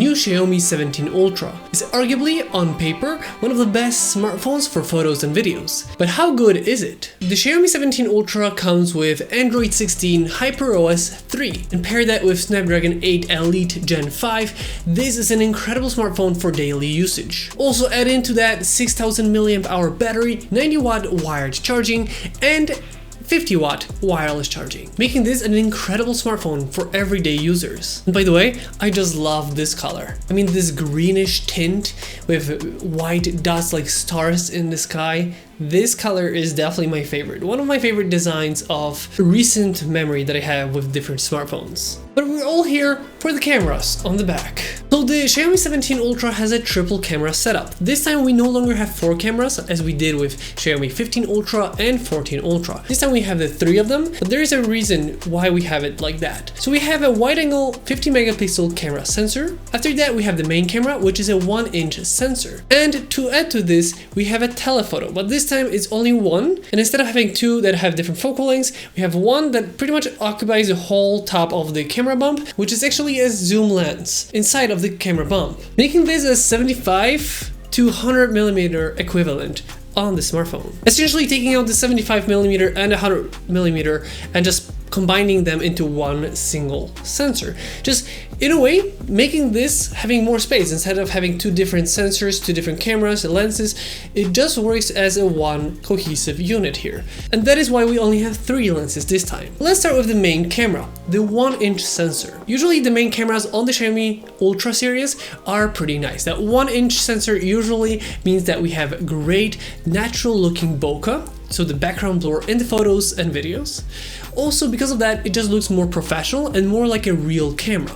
new Xiaomi 17 Ultra is arguably, on paper, one of the best smartphones for photos and videos. But how good is it? The Xiaomi 17 Ultra comes with Android 16 HyperOS 3, and pair that with Snapdragon 8 Elite Gen 5, this is an incredible smartphone for daily usage. Also add into that 6000 mAh battery, 90 watt wired charging, and 50 watt wireless charging, making this an incredible smartphone for everyday users. And by the way, I just love this color. I mean, this greenish tint with white dots like stars in the sky. This color is definitely my favorite. One of my favorite designs of recent memory that I have with different smartphones. But we're all here for the cameras on the back. So the Xiaomi 17 Ultra has a triple camera setup. This time we no longer have 4 cameras as we did with Xiaomi 15 Ultra and 14 Ultra. This time we have the 3 of them, but there is a reason why we have it like that. So we have a wide angle 50 megapixel camera sensor. After that we have the main camera, which is a 1-inch sensor. And to add to this, we have a telephoto, but this time it's only one, and instead of having 2 that have different focal lengths, we have one that pretty much occupies the whole top of the camera bump, which is actually a zoom lens inside of the camera bump, making this a 75 to 100 millimeter equivalent on the smartphone. Essentially taking out the 75 millimeter and 100 millimeter and just combining them into one single sensor. Just in a way, making this having more space instead of having 2 different sensors, 2 different cameras, lenses. It just works as a one cohesive unit here. And that is why we only have 3 lenses this time. Let's start with the main camera, the 1-inch sensor. Usually the main cameras on the Xiaomi Ultra series are pretty nice. That 1-inch sensor usually means that we have great natural looking bokeh, so the background blur in the photos and videos. Also, because of that, it just looks more professional and more like a real camera.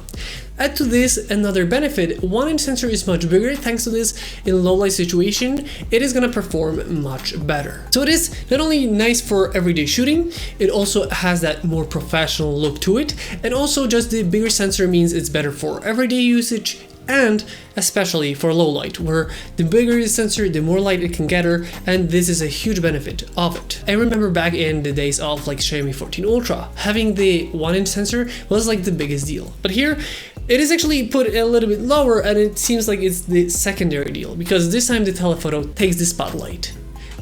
Add to this another benefit, 1-inch sensor is much bigger. Thanks to this, in low light situation, it is gonna perform much better. So it is not only nice for everyday shooting, it also has that more professional look to it. And also just the bigger sensor means it's better for everyday usage, and especially for low light, where the bigger the sensor, the more light it can gather, and this is a huge benefit of it. I remember back in the days of like Xiaomi 14 Ultra, having the 1-inch sensor was like the biggest deal. But here, it is actually put a little bit lower, and it seems like it's the secondary deal, because this time the telephoto takes the spotlight.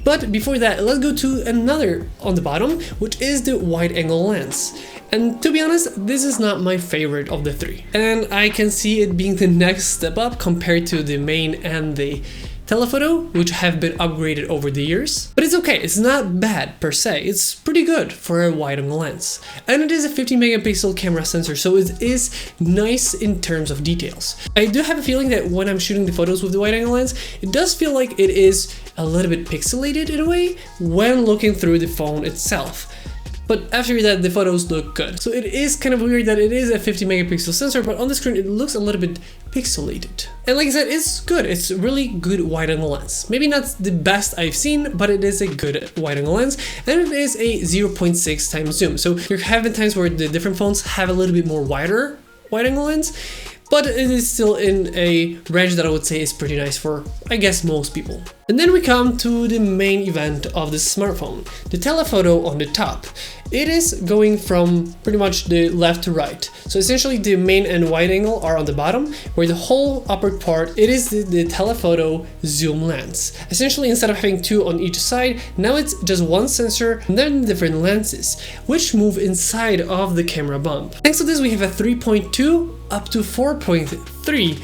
But before that, let's go to another on the bottom, which is the wide angle lens. And to be honest, this is not my favorite of the 3. And I can see it being the next step up compared to the main and the telephoto, which have been upgraded over the years. But it's okay, it's not bad per se, it's pretty good for a wide angle lens. And it is a 50 megapixel camera sensor, so it is nice in terms of details. I do have a feeling that when I'm shooting the photos with the wide angle lens, it does feel like it is a little bit pixelated in a way when looking through the phone itself. But after that, the photos look good. So it is kind of weird that it is a 50 megapixel sensor, but on the screen it looks a little bit pixelated. And like I said, it's good. It's a really good wide angle lens. Maybe not the best I've seen, but it is a good wide angle lens. And it is a 0.6 times zoom. So there have been times where the different phones have a little bit more wider wide angle lens, but it is still in a range that I would say is pretty nice for, I guess, most people. And then we come to the main event of the smartphone, the telephoto on the top. It is going from pretty much the left to right. So essentially the main and wide angle are on the bottom, where the whole upper part, it is the telephoto zoom lens. Essentially, instead of having 2 on each side, now it's just one sensor and then different lenses, which move inside of the camera bump. Thanks to this, we have a 3.2 up to 4.3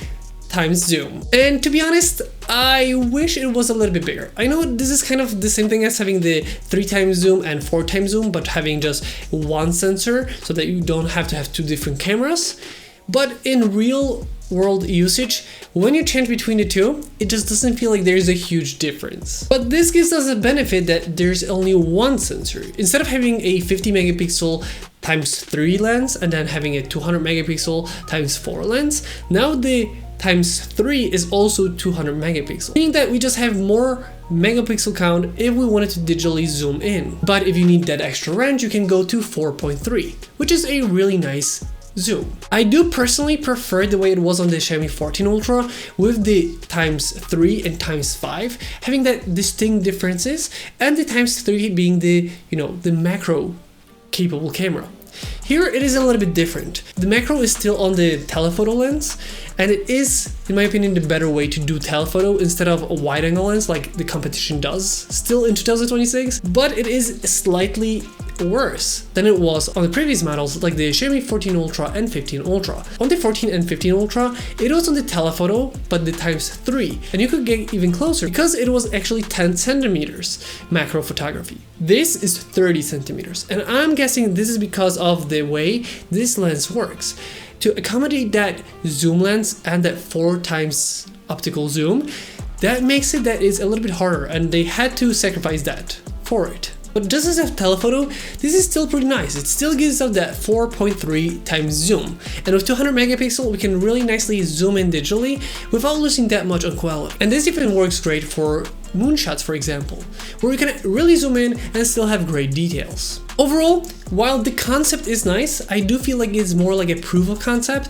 times zoom. And to be honest, I wish it was a little bit bigger. I know this is kind of the same thing as having the 3 times zoom and 4 times zoom, but having just one sensor so that you don't have to have 2 different cameras. But in real world usage, when you change between the 2, it just doesn't feel like there's a huge difference. But this gives us a benefit that there's only one sensor. Instead of having a 50 megapixel times 3 lens and then having a 200 megapixel times 4 lens, now the times 3 is also 200 megapixel, meaning that we just have more megapixel count if we wanted to digitally zoom in. But if you need that extra range, you can go to 4.3, which is a really nice zoom. I do personally prefer the way it was on the Xiaomi 14 Ultra with the times 3 and times 5 having that distinct differences, and the times 3 being the, the macro capable camera. Here it is a little bit different. The macro is still on the telephoto lens, and it is, in my opinion, the better way to do telephoto instead of a wide angle lens like the competition does still in 2026, but it is slightly worse than it was on the previous models like the Xiaomi 14 Ultra and 15 Ultra. On the 14 and 15 Ultra, it was on the telephoto, but the ×3, and you could get even closer because it was actually 10 centimeters macro photography. This is 30 centimeters, and I'm guessing this is because of the way this lens works. To accommodate that zoom lens and that 4x optical zoom, that makes it that it's a little bit harder, and they had to sacrifice that for it. But just as a telephoto, this is still pretty nice. It still gives us that 4.3x zoom. And with 200 megapixel, we can really nicely zoom in digitally without losing that much on quality. And this even works great for moonshots, for example, where we can really zoom in and still have great details. Overall, while the concept is nice, I do feel like it's more like a proof of concept.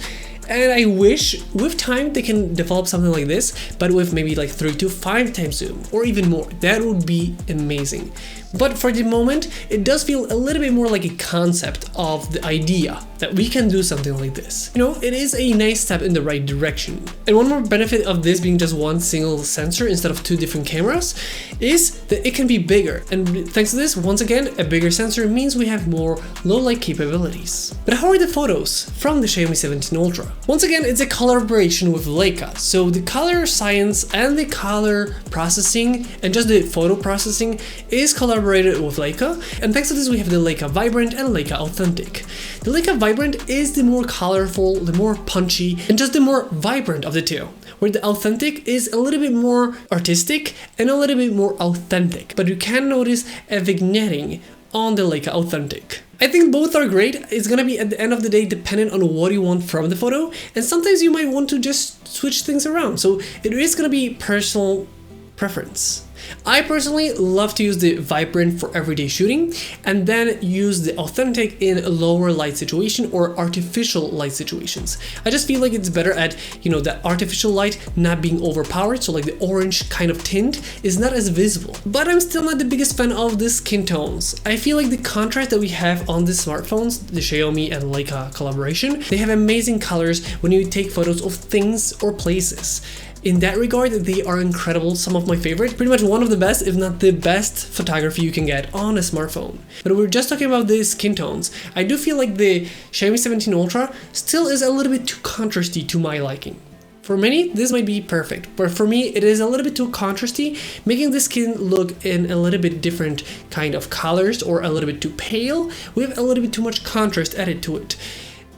And I wish with time they can develop something like this, but with maybe like 3 to 5 times zoom or even more. That would be amazing. But for the moment, it does feel a little bit more like a concept of the idea that we can do something like this. You know, it is a nice step in the right direction. And one more benefit of this being just one single sensor instead of 2 different cameras is that it can be bigger. And thanks to this, once again, a bigger sensor means we have more low light capabilities. But how are the photos from the Xiaomi 17 Ultra? Once again, it's a collaboration with Leica. So the color science and the color processing and just the photo processing is collaborated with Leica, and thanks to this we have the Leica Vibrant and Leica Authentic. The Leica Vibrant is the more colorful, the more punchy, and just the more vibrant of the two, where the Authentic is a little bit more artistic and a little bit more authentic, but you can notice a vignetting on the Leica Authentic. I think both are great. It's gonna be at the end of the day dependent on what you want from the photo, and sometimes you might want to just switch things around, so it is gonna be personal preference. I personally love to use the Vibrant for everyday shooting and then use the Authentic in lower light situation or artificial light situations. I just feel like it's better at, you know, that artificial light not being overpowered, so like the orange kind of tint is not as visible. But I'm still not the biggest fan of the skin tones. I feel like the contrast that we have on the smartphones, the Xiaomi and Leica collaboration, they have amazing colors when you take photos of things or places. In that regard, they are incredible, some of my favorite, pretty much one of the best, if not the best photography you can get on a smartphone. But we're just talking about the skin tones. I do feel like the Xiaomi 17 Ultra still is a little bit too contrasty to my liking. For many, this might be perfect, but for me, it is a little bit too contrasty, making the skin look in a little bit different kind of colors or a little bit too pale, with a little bit too much contrast added to it.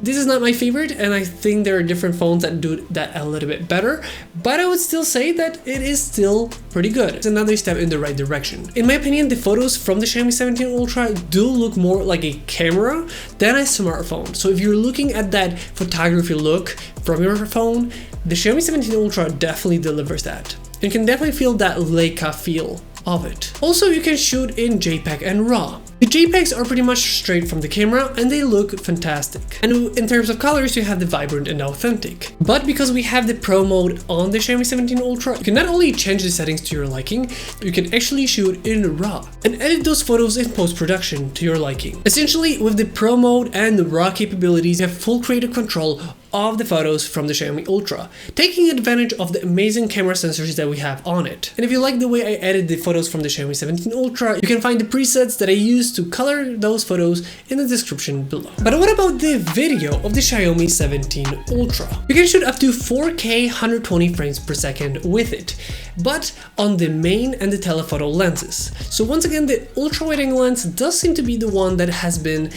This is not my favorite, and I think there are different phones that do that a little bit better, but I would still say that it is still pretty good. It's another step in the right direction. In my opinion, the photos from the Xiaomi 17 Ultra do look more like a camera than a smartphone. So if you're looking at that photography look from your phone, the Xiaomi 17 Ultra definitely delivers that. You can definitely feel that Leica feel of it. Also, you can shoot in JPEG and RAW. The JPEGs are pretty much straight from the camera and they look fantastic. And in terms of colors, you have the Vibrant and Authentic. But because we have the Pro mode on the Xiaomi 17 Ultra, you can not only change the settings to your liking, you can actually shoot in RAW and edit those photos in post-production to your liking. Essentially, with the Pro mode and the RAW capabilities, you have full creative control of the photos from the Xiaomi Ultra, taking advantage of the amazing camera sensors that we have on it. And if you like the way I edit the photos from the Xiaomi 17 Ultra, you can find the presets that I use to color those photos in the description below. But what about the video of the Xiaomi 17 Ultra? You can shoot up to 4K 120 frames per second with it, but on the main and the telephoto lenses. So once again, the ultra wide angle lens does seem to be the one that has been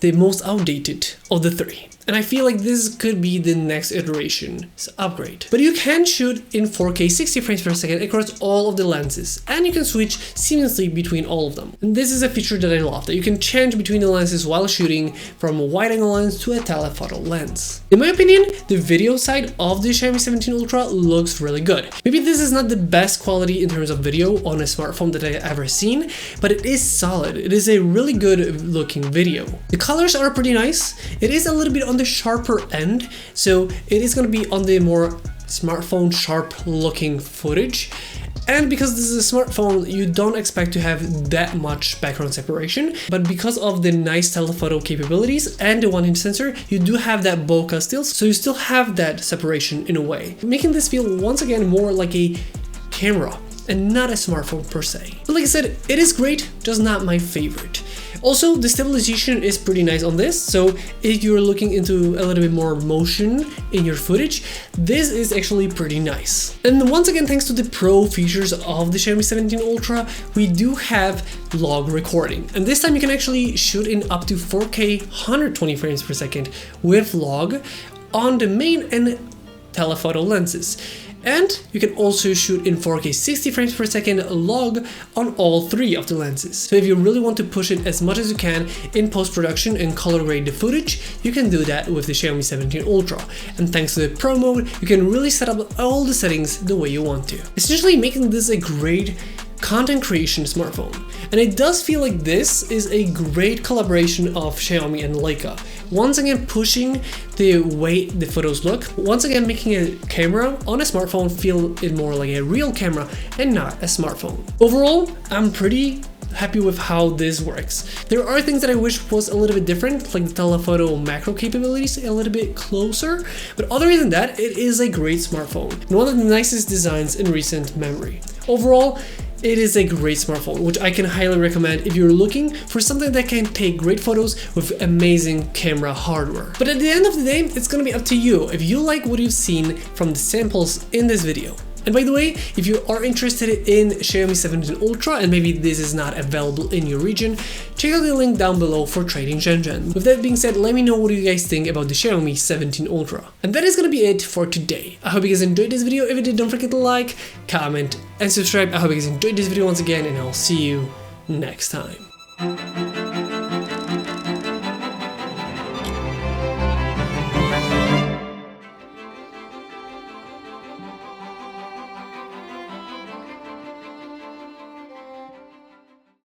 the most outdated of the three. And I feel like this could be the next iteration's upgrade. But you can shoot in 4K 60 frames per second across all of the lenses, and you can switch seamlessly between all of them. And this is a feature that I love, that you can change between the lenses while shooting from a wide angle lens to a telephoto lens. In my opinion, the video side of the Xiaomi 17 Ultra looks really good. Maybe this is not the best quality in terms of video on a smartphone that I've ever seen, but it is solid. It is a really good looking video. The colors are pretty nice. It is a little bit on the sharper end, so it is going to be on the more smartphone sharp looking footage, And because this is a smartphone, you don't expect to have that much background separation, but because of the nice telephoto capabilities and the 1-inch sensor, you do have that bokeh still, so you still have that separation in a way, making this feel once again more like a camera and not a smartphone per se. But like I said, it is great, just not my favorite. Also, the stabilization is pretty nice on this, so if you're looking into a little bit more motion in your footage, this is actually pretty nice. And once again, thanks to the pro features of the Xiaomi 17 Ultra, we do have log recording. And this time you can actually shoot in up to 4K 120 frames per second with log on the main and telephoto lenses. And you can also shoot in 4K 60 frames per second log on all 3 of the lenses. So if you really want to push it as much as you can in post-production and color grade the footage, you can do that with the Xiaomi 17 Ultra. And thanks to the Pro mode, you can really set up all the settings the way you want to, essentially making this a great content creation smartphone. And it does feel like this is a great collaboration of Xiaomi and Leica, once again pushing the way the photos look, once again making a camera on a smartphone feel it more like a real camera and not a smartphone. Overall, I'm pretty happy with how this works. There are things that I wish was a little bit different, like the telephoto macro capabilities a little bit closer, but other than that, it is a great smartphone and one of the nicest designs in recent memory. Overall, it is a great smartphone, which I can highly recommend if you're looking for something that can take great photos with amazing camera hardware. But at the end of the day, it's gonna be up to you if you like what you've seen from the samples in this video. And by the way, if you are interested in Xiaomi 17 Ultra and maybe this is not available in your region, check out the link down below for trading Shenzhen. With that being said, let me know what you guys think about the Xiaomi 17 Ultra. And that is gonna be it for today. I hope you guys enjoyed this video. If you did, don't forget to like, comment, and subscribe. I hope you guys enjoyed this video once again, and I'll see you next time.